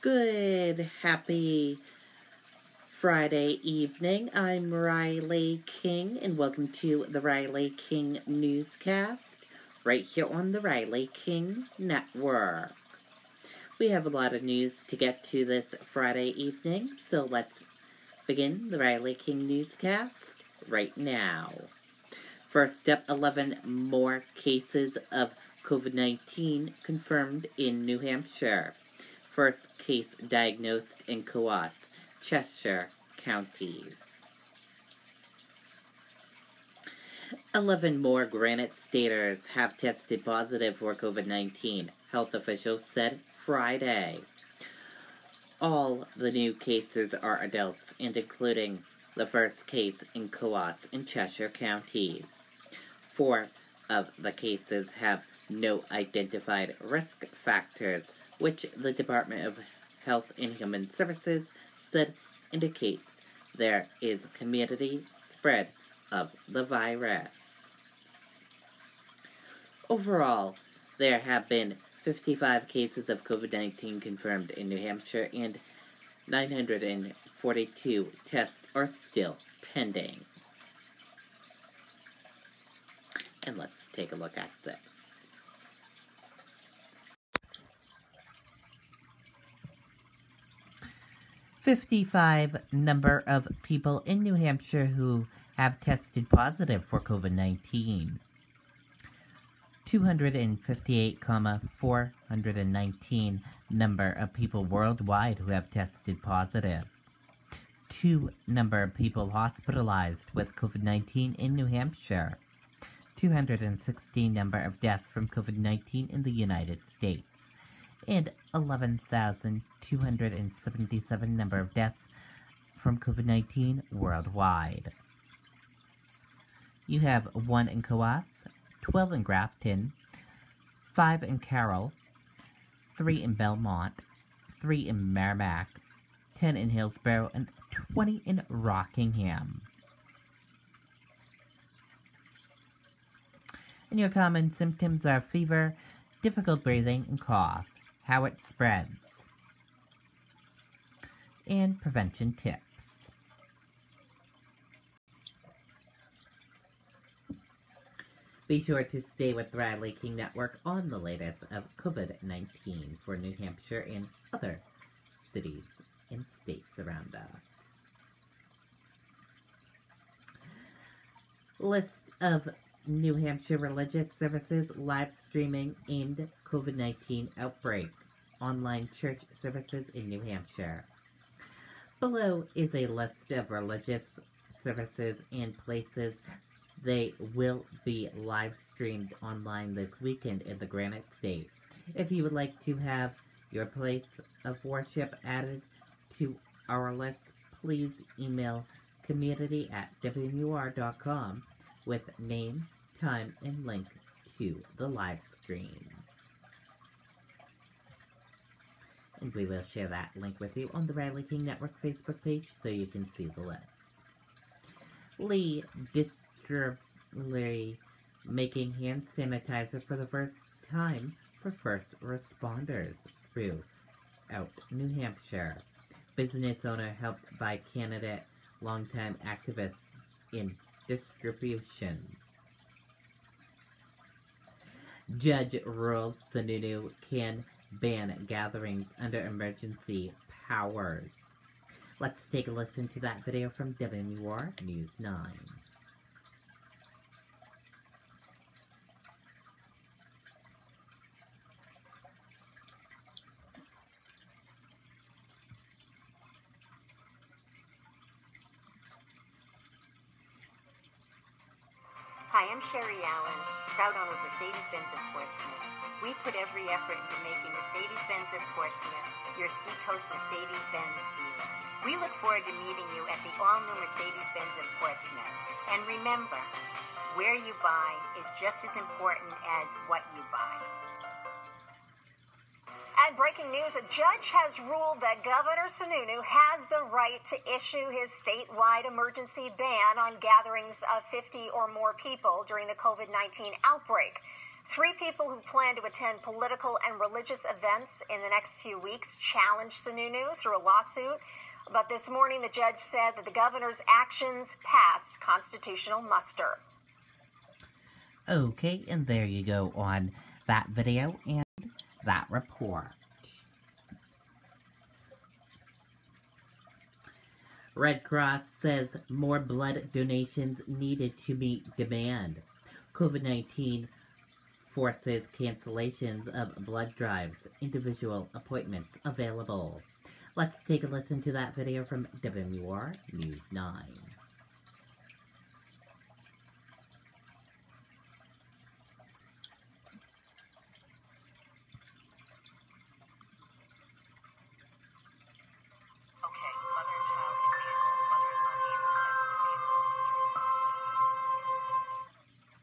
Good, happy Friday evening. I'm Riley King, and welcome to the Riley King Newscast, right here on the Riley King Network. We have a lot of news to get to this Friday evening, so let's begin the Riley King Newscast right now. First up, 11 more cases of COVID-19 confirmed in New Hampshire. First case diagnosed in Coos, Cheshire counties. 11 more Granite Staters have tested positive for COVID-19, health officials said Friday. All the new cases are adults, and including the first case in Coos in Cheshire counties. 4 of the cases have no identified risk factors, which the Department of Health and Human Services said indicates there is community spread of the virus. Overall, there have been 55 cases of COVID-19 confirmed in New Hampshire, and 942 tests are still pending. And let's take a look at this. 55 number of people in New Hampshire who have tested positive for COVID-19. 258,419 number of people worldwide who have tested positive. 2 number of people hospitalized with COVID-19 in New Hampshire. 216 number of deaths from COVID-19 in the United States. And 11,277 number of deaths from COVID-19 worldwide. You have 1 in Coos, 12 in Grafton, 5 in Carroll, 3 in Belmont, 3 in Merrimack, 10 in Hillsborough, and 20 in Rockingham. And your common symptoms are fever, difficult breathing, and cough. How it spreads, and prevention tips. Be sure to stay with the Riley King Network on the latest of COVID-19 for New Hampshire and other cities and states around us. List of New Hampshire religious services live streaming aimed COVID-19 outbreak. Online church services in New Hampshire. Below is a list of religious services and places they will be live streamed online this weekend in the Granite State. If you would like to have your place of worship added to our list, please email community@WMUR.com with name, time, and link to the live stream. And we will share that link with you on the Riley King Network Facebook page so you can see the list. Lee Distillery making hand sanitizer for the first time for first responders throughout New Hampshire. Business owner helped by candidate, longtime activist in distribution. Judge rules Sununu can ban gatherings under emergency powers. Let's take a listen to that video from WMUR News 9. Hi, I'm Sherry Allen, proud owner of Mercedes-Benz of Portsmouth. We put every effort into making Mercedes-Benz of Portsmouth your Seacoast Mercedes-Benz dealer. We look forward to meeting you at the all-new Mercedes-Benz of Portsmouth. And remember, where you buy is just as important as what you buy. And breaking news, a judge has ruled that Governor Sununu has the right to issue his statewide emergency ban on gatherings of 50 or more people during the COVID-19 outbreak. 3 people who plan to attend political and religious events in the next few weeks challenged Sununu through a lawsuit. But this morning, the judge said that the governor's actions passed constitutional muster. Okay, and there you go on that video and that report. Red Cross says more blood donations needed to meet demand. COVID-19 forces cancellations of blood drives, individual appointments available. Let's take a listen to that video from WMUR News 9.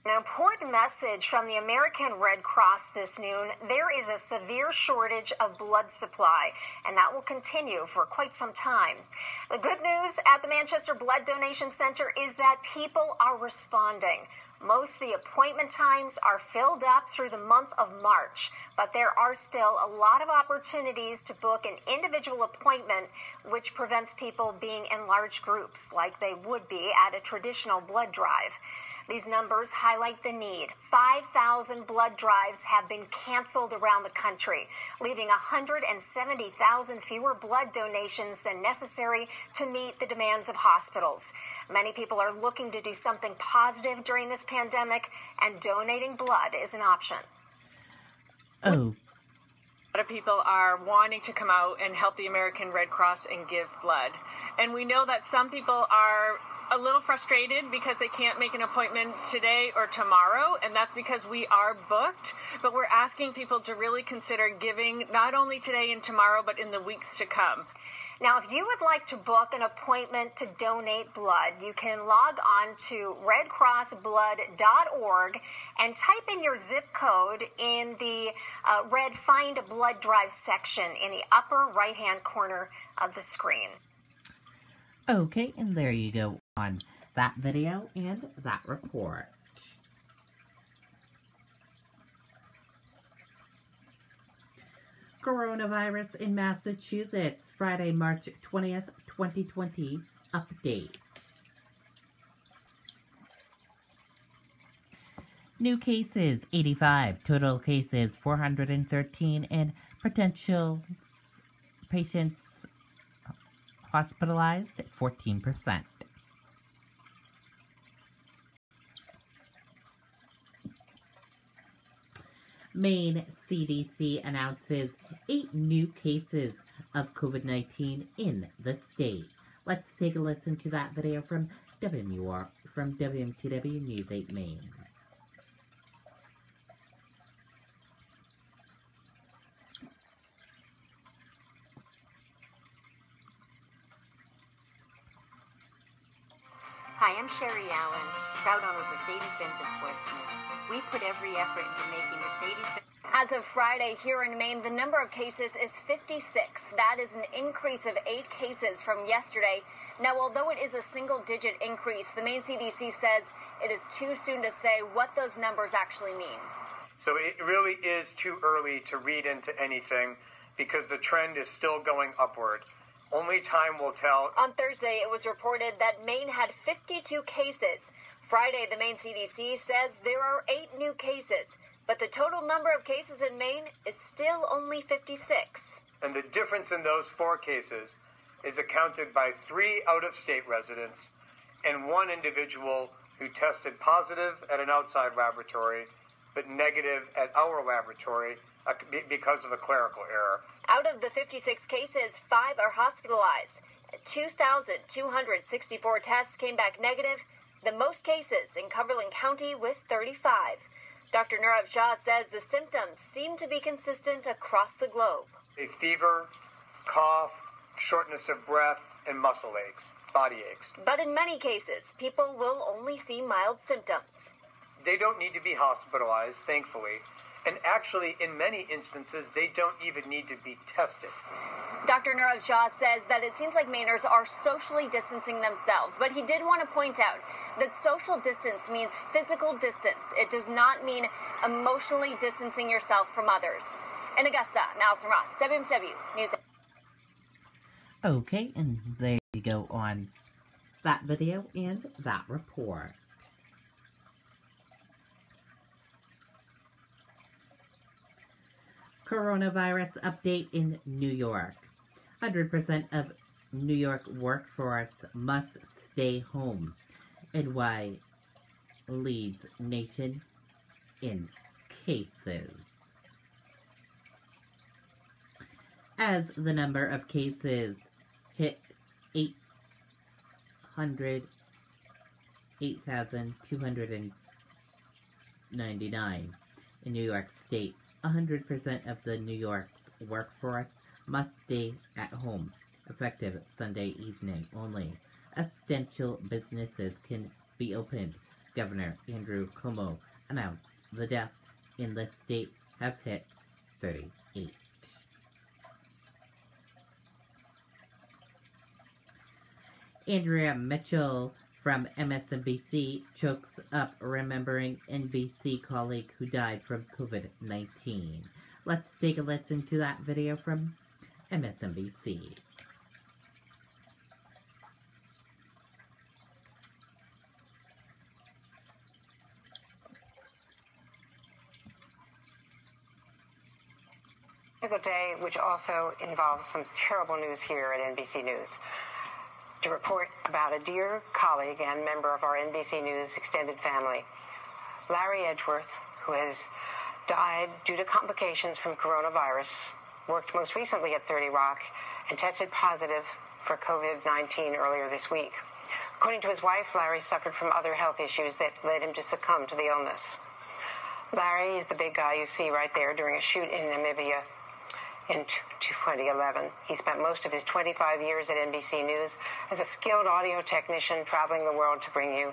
An important message from the American Red Cross this noon: there is a severe shortage of blood supply, and that will continue for quite some time. The good news at the Manchester Blood Donation Center is that people are responding. Most of the appointment times are filled up through the month of March, but there are still a lot of opportunities to book an individual appointment, which prevents people being in large groups like they would be at a traditional blood drive. These numbers highlight the need. 5,000 blood drives have been canceled around the country, leaving 170,000 fewer blood donations than necessary to meet the demands of hospitals. Many people are looking to do something positive during this pandemic, and donating blood is an option. Oh. A lot of people are wanting to come out and help the American Red Cross and give blood. And we know that some people are a little frustrated because they can't make an appointment today or tomorrow, and that's because we are booked. But we're asking people to really consider giving not only today and tomorrow, but in the weeks to come. Now, if you would like to book an appointment to donate blood, you can log on to redcrossblood.org and type in your zip code in the red Find a Blood Drive section in the upper right-hand corner of the screen. Okay, and there you go on that video and that report. Coronavirus in Massachusetts, Friday, March 20th, 2020, update. New cases, 85. Total cases, 413. And potential patients hospitalized, 14%. Maine CDC announces 8 new cases of COVID-19 in the state. Let's take a listen to that video from WMTW News 8 Maine. Hi, I'm Sherry Allen, proud owner of Mercedes-Benz in Portsmouth. We put every effort into making Mercedes-Benz. As of Friday, here in Maine, the number of cases is 56. That is an increase of 8 cases from yesterday. Now, although it is a single-digit increase, the Maine CDC says it is too soon to say what those numbers actually mean. So it really is too early to read into anything because the trend is still going upward. Only time will tell. On Thursday, it was reported that Maine had 52 cases. Friday, the Maine CDC says there are 8 new cases, but the total number of cases in Maine is still only 56. And the difference in those 4 cases is accounted by 3 out-of-state residents and 1 individual who tested positive at an outside laboratory, but negative at our laboratory because of a clerical error. Out of the 56 cases, 5 are hospitalized. 2,264 tests came back negative, the most cases in Cumberland County with 35. Dr. Nirav Shah says the symptoms seem to be consistent across the globe. A fever, cough, shortness of breath, and muscle aches, body aches. But in many cases, people will only see mild symptoms. They don't need to be hospitalized, thankfully, And actually, in many instances, they don't even need to be tested. Dr. Nirav Shah says that it seems like Mainers are socially distancing themselves, but he did want to point out that social distance means physical distance. It does not mean emotionally distancing yourself from others. In Augusta, Allison Ross, WMW News. Okay, and there you go on that video and that report. Coronavirus update in New York. 100% of New York workforce must stay home. NY leads nation in cases. As the number of cases hit 8,299 in New York State, 100% of the New York's workforce must stay at home, effective Sunday evening only. Essential businesses can be opened. Governor Andrew Cuomo announced the deaths in the state have hit 38. Andrea Mitchell from MSNBC chokes up remembering NBC colleague who died from COVID-19. Let's take a listen to that video from MSNBC. Good day, which also involves some terrible news here at NBC News. To report about a dear colleague and member of our NBC News extended family, Larry Edgeworth, who has died due to complications from coronavirus, worked most recently at 30 Rock, and tested positive for COVID-19 earlier this week. According to his wife, Larry suffered from other health issues that led him to succumb to the illness. Larry is the big guy you see right there during a shoot in Namibia in 2011. He spent most of his 25 years at NBC News as a skilled audio technician traveling the world to bring you,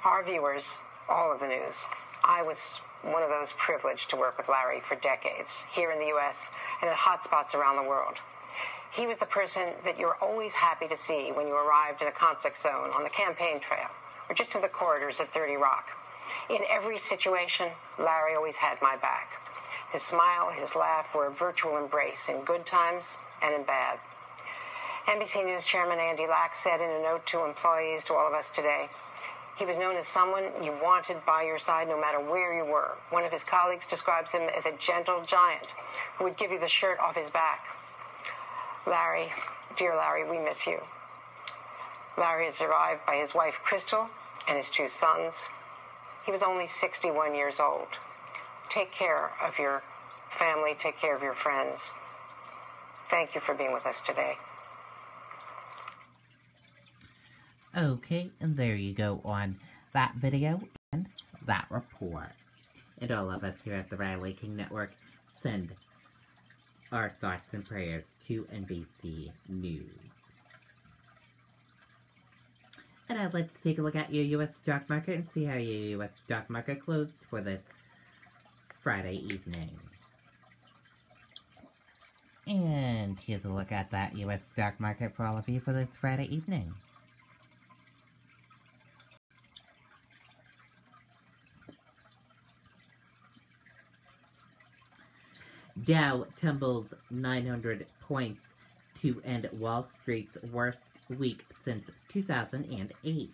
our viewers, all of the news. I was one of those privileged to work with Larry for decades, here in the U.S. and at hotspots around the world. He was the person that you're always happy to see when you arrived in a conflict zone, on the campaign trail, or just in the corridors at 30 Rock. In every situation, Larry always had my back. His smile, his laugh were a virtual embrace in good times and in bad. NBC News Chairman Andy Lack said in a note to employees, to all of us today, he was known as someone you wanted by your side no matter where you were. One of his colleagues describes him as a gentle giant who would give you the shirt off his back. Larry, dear Larry, we miss you. Larry is survived by his wife, Crystal, and his 2 sons. He was only 61 years old. Take care of your family. Take care of your friends. Thank you for being with us today. Okay, and there you go on that video and that report. And all of us here at the Riley King Network send our thoughts and prayers to NBC News. And now let's take a look at your U.S. stock market and see how your U.S. stock market closed for this Friday evening. And here's a look at that U.S. stock market for all of you for this Friday evening. Dow tumbles 900 points to end Wall Street's worst week since 2008.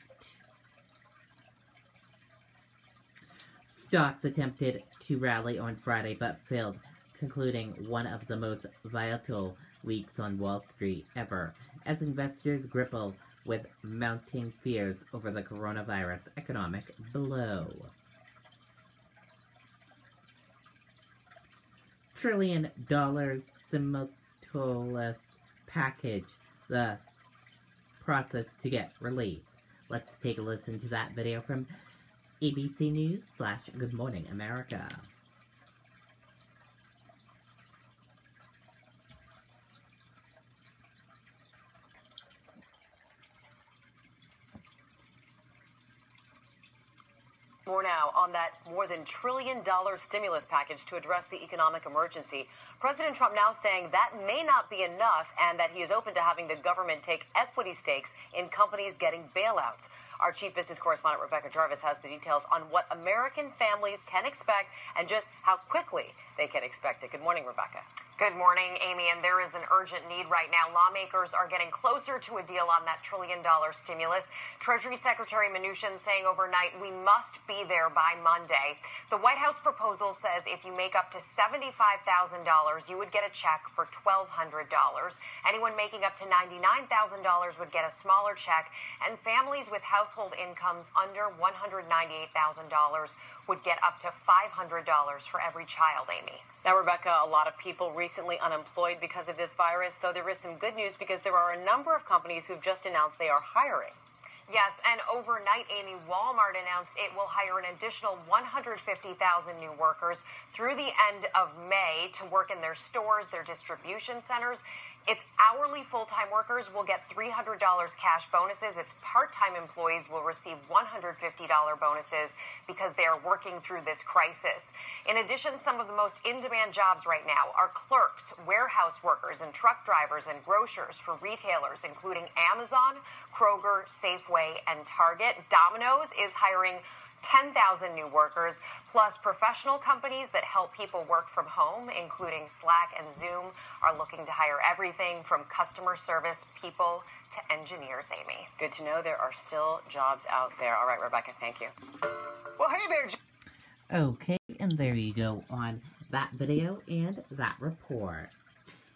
Stocks attempted to rally on Friday but failed, concluding one of the most volatile weeks on Wall Street ever, as investors grapple with mounting fears over the coronavirus economic blow. $1 trillion stimulus package, the process to get relief. Let's take a listen to that video from ABC News / Good Morning America. More now on that more than $1 trillion stimulus package to address the economic emergency. President Trump now saying that may not be enough and that he is open to having the government take equity stakes in companies getting bailouts. Our chief business correspondent, Rebecca Jarvis, has the details on what American families can expect and just how quickly they can expect it. Good morning, Rebecca. Good morning, Amy. And there is an urgent need right now. Lawmakers are getting closer to a deal on that $1 trillion stimulus. Treasury Secretary Mnuchin saying overnight we must be there by Monday. The White House proposal says if you make up to $75,000, you would get a check for $1,200. Anyone making up to $99,000 would get a smaller check, and families with household incomes under $198,000 would get up to $500 for every child, Amy. Now, Rebecca, a lot of people recently unemployed because of this virus, so there is some good news because there are a number of companies who've just announced they are hiring. Yes, and overnight, Amy, Walmart announced it will hire an additional 150,000 new workers through the end of May to work in their stores, their distribution centers. Its hourly full-time workers will get $300 cash bonuses. Its part-time employees will receive $150 bonuses because they are working through this crisis. In addition, some of the most in-demand jobs right now are clerks, warehouse workers, and truck drivers and grocers for retailers, including Amazon, Kroger, Safeway, and Target. Domino's is hiring 10,000 new workers, plus professional companies that help people work from home, including Slack and Zoom, are looking to hire everything from customer service people to engineers, Amy. Good to know there are still jobs out there. All right, Rebecca, thank you. Well, hey there. Okay, and there you go on that video and that report.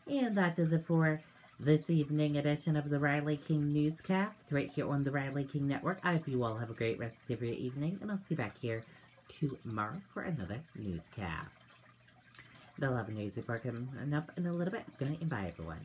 And that does it for this evening edition of the Riley King Newscast, right here on the Riley King Network. I hope you all have a great rest of your evening, and I'll see you back here tomorrow for another newscast. The 11 news report coming up in a little bit. Good night and bye, everyone.